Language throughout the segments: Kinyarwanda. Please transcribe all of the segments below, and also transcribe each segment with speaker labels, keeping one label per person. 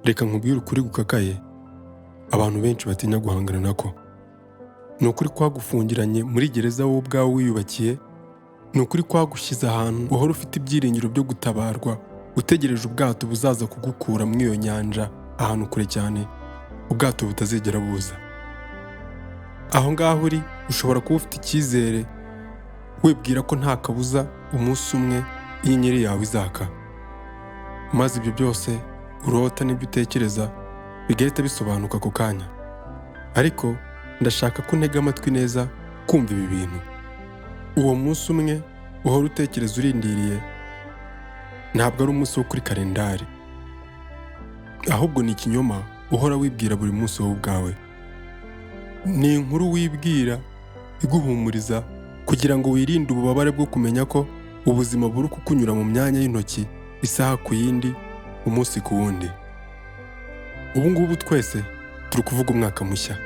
Speaker 1: reka nkubwire ukuri gukakaye abantu benshi batinya guhangana nako. Ni ukuri kwagufungiranye muri gereza wowe ubwawe wiyubakiye, ni ukuri kwagushyize ahantu uhora ufite ibyiringiro byo gutabarwa, utegereje ubwato buzaza kugukura muri iyo nyanja ahantu kure cyane, ubwato butazigera buza. Aho ngaho uri ushobora kuba ufite icyizere, wibwira ko nta kabuza umunsi umwe inyenyeri yawe izaka, maze ibyo byose urota n'ibyo utekereza bigahita bisobanuka ako kanya. Ariko ndashaka ko untega amatwi neza kumva ibi bintu. Uwo munsi umwe uhora utekereza urindiriye ntabwo ari umunsi wo kuri kalendari, ahubwo ni ikinyoma uhora wibwira buri munsi wowe ubwawe. Ni inkuru wibwira iguhumuriza kugira ngo wirinde ububabare bwo kumenya ko ubuzima buri kukunyura mu myanya y'intoki isaha ku yindi, umunsi ku wundi. Ubu ngubu twese turi kuvuga umwaka mushya,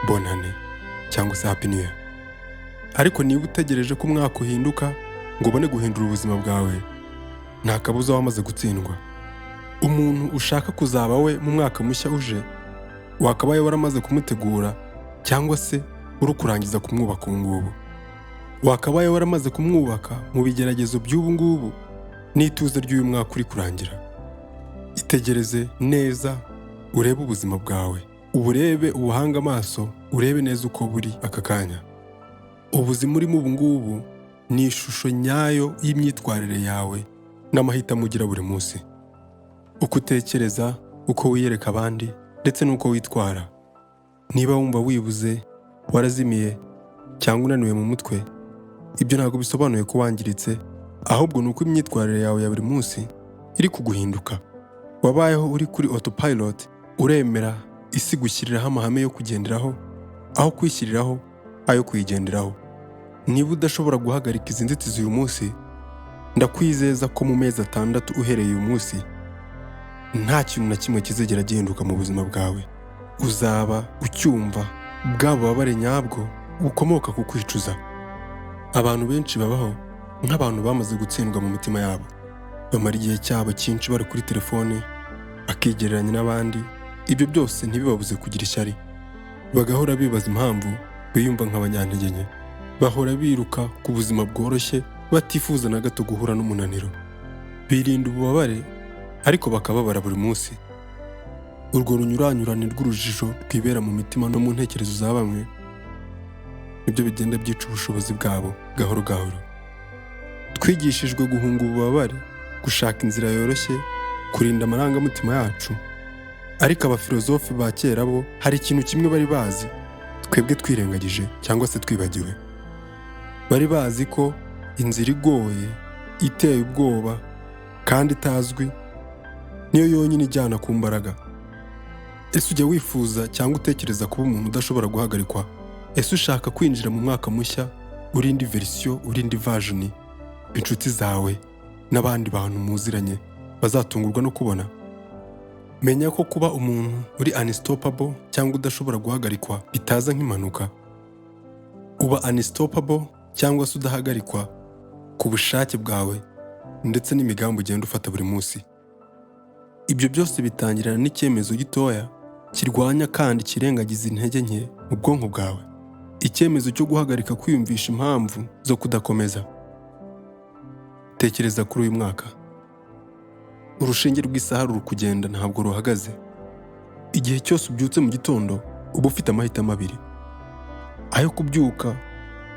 Speaker 1: bonane cyangwa se happy new year. Ariko niba utegereje ko umwaka uhinduka ngo ubone guhindura ubuzima bwawe, nta kabuza wamaze gutsindwa. Umuntu ushaka kuzaba we mu mwaka mushya uje, wakabaye waramaze kumutegura cyangwa se uri kurangiza kumwubaka ubu ngubu. Wakabaye waramaze kumwubaka mu bigeragezo by'ubu ngubu n'ituze ry'uyu mwaka uri kurangira. Itegereze neza, urebe ubuzima bwawe, uburebe ubuhanga amaso, urebe neza uko buri aka kanya. Ubuzima urimo ubu ngubu ni ishusho nyayo y'imyitwarire yawe n'amahitamo ugira buri munsi. Uko utekereza, uko wiyereka abandi, ndetse n'uko witwara. Niba wumva wibuze, warazimiye cyangwa unaniwe mu mutwe, ibyo ntabwo bisobanuye ko wangiritse, ahubwo ni uko imyitwarire yawe ya buri munsi iri kuguhinduka. Wabayeho uri kuri autopilot, uremera isi gushyiriraho amahame yo kugenderaho aho kwishyiriraho ayo kuyigenderaho. Niba udashobora guhagarika izi nzitizi uyu munsi, ndakwizeza ko mu mezi 6 uhereye uyu munsi nta kintu na kimwe kizigera gihinduka mu buzima bwawe. Uzaba ucyumva bwa bubabare nyabwo bukomoka ku kwicuza. Abantu benshi babaho nk'abantu bamaze gutsindwa mu mitima yabo. Bamara igihe cyabo cyinshi bari kuri telefone, bakigereranya n'abandi. Ibyo byose ntibibabuze kugira ishyari. Bagahora bibaza impamvu biyumva nk'abanyantege nke. Bahora biruka ku buzima bworoshye, batifuza na gato guhura n'umunaniro. Birinda ububabare ariko bakababara buri munsi. Urwo runyuranyurane rw'urujijo rwibera mu mitima no mu ntekerezo za bamwe, nibyo bigenda byica ubushobozi bwabo gahoro gahoro. Twigishijwe guhunga ububabare, gushaka inzira yoroshye, kurinda amarangamutima yacu. Ariko abafilozofi ba kera bo hari ikintu kimwe bari bazi, twebwe twirengagije cyangwa se twibagiwe. Bari bazi ko inzira igoye, iteye ubwoba kandi itazwi niyo yonyine ijyana ku mbaraga. Ese ujya wifuza cyangwa utekereza kuba umuntu udashobora guhagarikwa? Ese ushaka kwinjira mu mwaka mushya urindi verisiyo, urindi version inshuti zawe n'abandi bantu muziranye bazatungurwa no kubona? Menya ko kuba umuntu uri unstoppable cyangwa udashobora guhagarikwa bitaza nk'impanuka. Uba unstoppable cyangwa se udahagarikwa ku bushake bwawe ndetse n'imigambi ugenda ufata buri munsi. Ibyo byose bitangirana n'icyemezo gitoya kirwanya kandi kirengagiza intege nke mu bwonko bwawe. Icyemezo cyo guhagarika kwiyumvisha impamvu zo kudakomeza. Tekereza kuri uyu mwaka. Urushinge rw'isaha ruri kugenda ntabwo ruhagaze. Igihe cyose ubyutse mu gitondo uba ufite amahitamo abiri: ayo kubyuka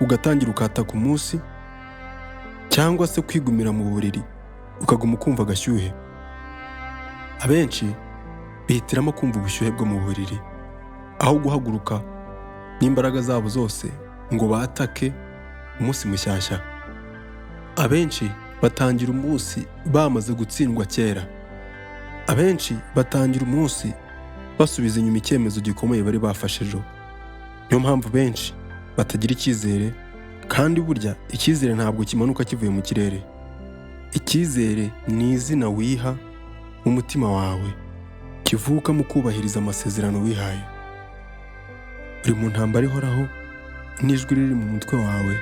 Speaker 1: ugatangira ukataka umunsi, cyangwa se kwigumira mu buriri ukaguma ukumva agashyuhe. Abenshi bihitiramo kumva ubushyuhe bwo mu buriri aho guhaguruka n'imbaraga zabo zose ngo batake umunsi mushyashya. Abenshi batangira umunsi bamaze gutsindwa kera. Abenshi batangira umunsi basubiza inyuma icyemezo gikomeye bari bafashe ejo. Niyo mpamvu benshi batagira icyizere, kandi burya icyizere ntabwo kimanuka kivuye mu kirere. Icyizere ni izina wiha mu mutima wawe, kivuka mu kubahiriza amasezerano wihaye. Uri mu ntambara ihoraho, n'ijwi riri mu mutwe wawe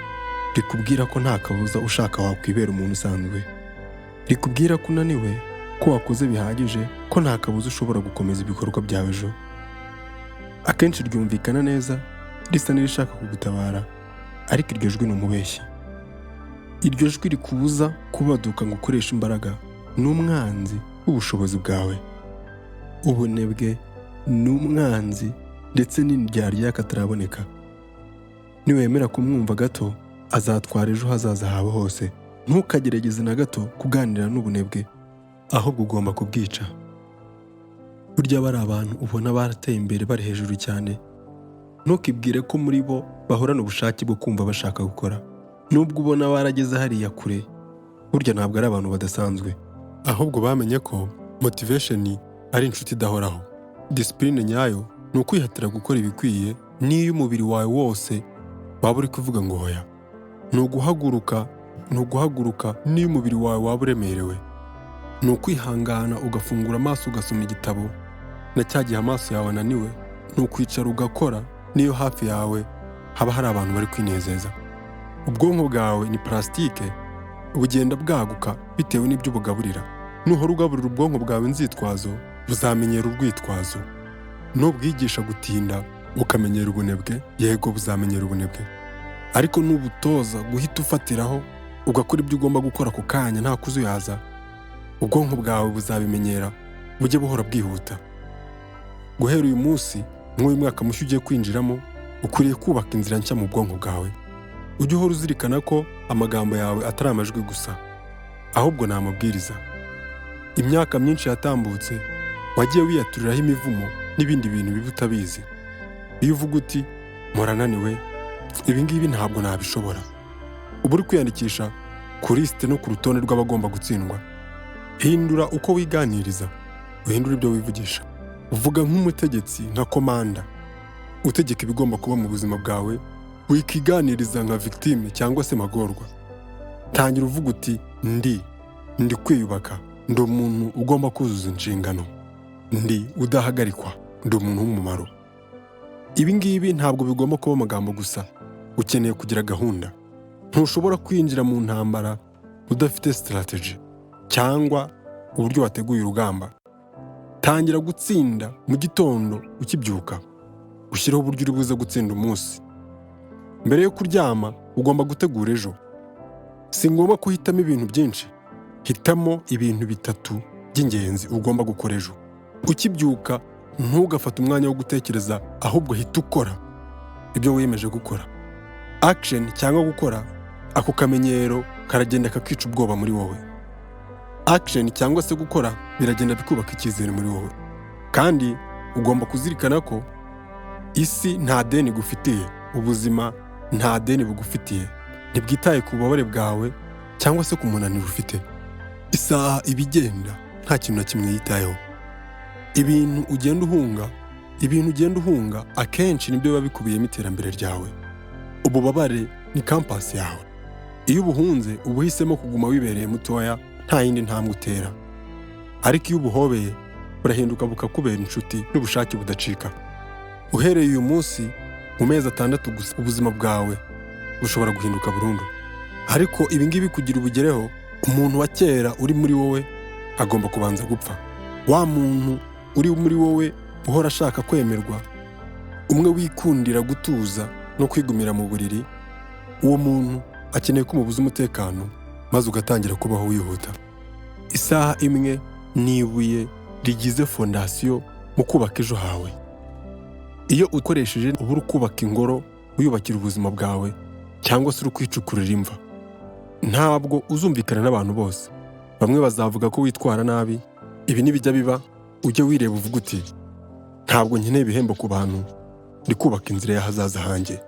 Speaker 1: rikubwira ko nta kabuza ushaka wakwibera umuntu usanzwe. Rikubwira ko unaniwe ko wakoze bihagije, ko nta kabuza ushobora gukomeza ibikorwa byawe ejo. Akenshi ryumvikana neza, risa n'irishaka kugutabara, ariko iryo jwi ni umubeshyi. Iryo jwi rikubuza kubaduka ngo ukoreshe imbaraga ni umwanzi w'ubushobozi bwawe. Ubunebwe ni umwanzi ndetse n'indyarya y'akataraboneka. Niwemera kumwumva gato, azatwara ejo hazaza hawe hose. Ntukagerageze na gato kuganira n'ubunebwe, ahubwo ugomba kubwica. Burya bari abantu ubona barateye imbere bari hejuru cyane, ntukibwire ko muri bo bahorana ubushake bwo kumva bashaka gukora. Nubwo ubona barageze hariya kure, burya ntabwo ari abantu badasanzwe, ahubwo bamenye ko motivation ari inshuti idahoraho. Discipline nyayo ni ukwihatira gukora ibikwiye n'iyo umubiri wawe wose waba uri kuvuga ngo hoya. Ni uguhaguruka n'iyo umubiri wawe waba uremerewe. Ni ukwihangana ugafungura amaso ugasoma igitabo, na cya gihe amaso yawe ananiwe. Ni ukwicara ugakora n'iyo hafi yawe haba hari abantu bari kwinezeza. Ubwonko bwawe ni plastique, bugenda bwaguka bitewe n'ibyo bugaburira. Nuhora ugaburira ubwonko bwawe inzitwazo, buzamenyera urwitwazo. Nubwigisha gutinda bukamenyera ubunebwe, yego buzamenyera ubunebwe. Ariko nubutoza guhita ufatiraho ugakora ibyo ugomba gukora ako kanya nta kuzuyaza, ubwonko bwawe buzabimenyera, bujye buhora bwihuta. Guhera uyu munsi, nk'uyu mwaka mushya ugiye kwinjiramo, ukwiriye kubaka inzira nshya mu bwonko bwawe. Ujye uhora uzirikana ko amagambo yawe atari amajwi gusa, ahubwo ni amabwiriza. Imyaka myinshi yatambutse, wagiye wiyaturiraho imivumo n'ibindi bintu bibi utabizi. Iyo uvuga uti murananiwe, ibi ngibi ntabwo nabishobora, uba uri kwiyandikisha ku lisite no ku rutonde rw'abagomba gutsindwa. Hindura uko wiganiriza, uhindura ibyo wivugisha. Uvuga nk'umutegetsi, nka komanda, utegeka ibigomba kuba mu buzima bwawe. Wikiganiriza nka victime cyangwa se magorwa. Tangira uvuga uti ndi kwiyubaka, ndi umuntu ugomba kuzuza inshingano, ndi udahagarikwa, ndi umuntu w'umumaro. Ibi ngibi ntabwo bigomba kuba amagambo gusa, ukeneye kugira gahunda. Ntushobora kwinjira mu ntambara udafite strategy cyangwa uburyo wateguye urugamba. Tangira gutsinda mu gitondo ukibyuka, ushyiraho uburyo uri buze gutsinda umunsi. Mbere yo kuryama ugomba gutegura ejo. Si ngombwa kuhitamo ibintu byinshi, hitamo ibintu 3 by'ingenzi ugomba gukora ejo. Ukibyuka ntugafate umwanya wo gutekereza, ahubwo hita ukora ibyo wiyemeje gukora. Action cyangwa gukora, ako kamenyero karagenda kakica ubwoba muri wowe. Action cyangwa se gukora biragenda bikubaka icyizere muri wowe. Kandi ugomba kuzirikana ko isi nta deni gufitiye, ubuzima nta deni bugufitiye. Ntibwitaye ku bubabare bwawe cyangwa se ku munaniro ufite. Isaha ibigenda nta kintu na kimwe yitayeho. Ibintu ugenda uhunga akenshi nibyo biba bikubiyemo iterambere ryawe. Ububabare ni campus yawe. Iyo ubuhunze ubuhisemo kuguma wibereye mutoya, nta yindi ntambwe utera. Ariko iyo ubuhobeye burahinduka bukakubera inshuti n'ubushake budacika. Uhereye uyu munsi, mu mezi 6 gusa, ubuzima bwawe bushobora guhinduka burundu. Ariko ibi ngibi kugira ubugereho, umuntu wa kera uri muri wowe agomba kubanza gupfa. Wa muntu uri muri wowe uhora ashaka kwemerwa, umwe wikundira gutuza no kwigumira mu buriri, uwo muntu akeneye ko umubuza umutekano, maze ugatangira kubaho wihuta. Isaha imwe ni ibuye rigize fondasiyo mu kubaka ejo hawe. Iyo ukoresheje uba uri kubaka ingoro, wiyubakira ubuzima bwawe, cyangwa se uri kwicukurira imva. Ntabwo uzumvikana n'abantu bose. Bamwe bazavuga ko witwara nabi. Ibi nibijya biba, ujye wireba uvuga uti ntabwo nkeneye ibihembo ku bantu, ndi kubaka inzira y'ahazaza hanjye.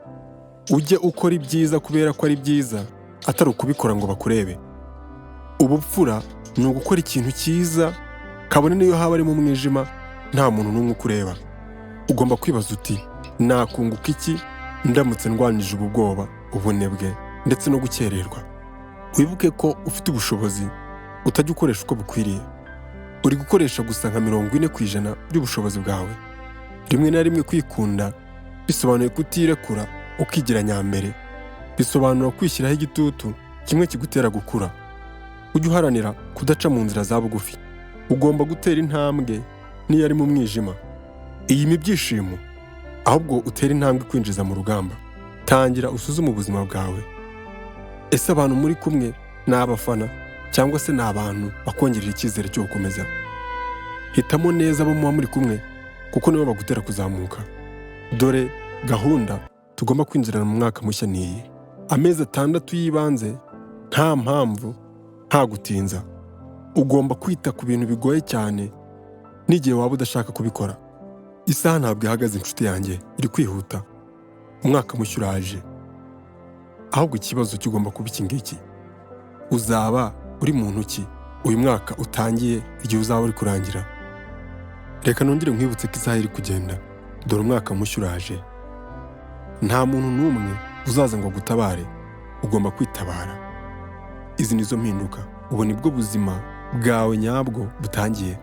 Speaker 1: Ujye ukora ibyiza kubera ko ari byiza, atari ukubikora ngo bakurebe. Ubupfura ni ugukora ikintu cyiza, kabone niyo haba ari mu mwijima, nta muntu n'umwe ukureba. Ugomba kwibaza uti nakunguka iki ndamutse ndwanije ubu bwoba, ubunebwe ndetse no gukererwa. Wibuke ko ufite ubushobozi, utajya ukoresha uko bukwiriye. Uri gukoresha gusa nka 40% by'ubushobozi bwawe. Rimwe na rimwe kwikunda bisobanuye kutirekura ukigira nyambere. Bisobanura kwishyiraho igitutu kimwe kigutera gukura. Ujye uharanira kudaca mu nzira za bugufi. ugomba gutera intambwe niyo ari mu mwijima. Iyima ibyishimo, ahubwo utera intambwe kwinjiza mu rugamba. Tangira usuzume ubuzima bwawe. Ese abantu muri kumwe ni abafana cyangwa se ni abantu bakongerera icyizere cyo gukomeza? Hitamo neza abo muba muri kumwe, kuko nibo bagutera kuzamuka. Dore gahunda tugomba kwinjirana mu mwaka mushya niyi: amezi 6 y'ibanze, nta mpamvu, nta gutinza. Ugomba kwita ku bintu bigoye cyane n'igihe waba udashaka kubikora. Isaha ntabwo ihagaze inshuti yanjye, iri kwihuta. Umwaka mushya uraje, ahubwo ikibazo kigomba kuba iki ngiki: uzaba uri muntu ki uyu mwaka utangiye igihe uzaba uri kurangira? Reka nongere nkwibutse ko isaha iri kugenda. Dore umwaka mushya uraje. Nta muntu n'umwe uzaza ngo agutabare, ugomba kwitabara. Izi nizo mpinduka, ubu nibwo buzima bwawe nyabwo butangiye.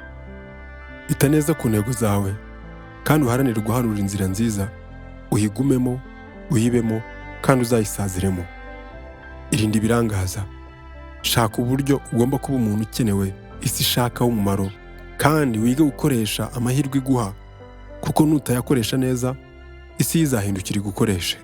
Speaker 1: Ita neza ku ntego zawe kandi uharanire guharura inzira nziza, uyigumemo, uyibemo kandi uzayisaziremo. Irinde ibirangaza. Shaka uburyo ugomba kuba umuntu ukenewe isi ishaka w'umumaro, kandi wige gukoresha amahirwe iguha, kuko nutayakoresha neza isi izahindukira igukoreshe.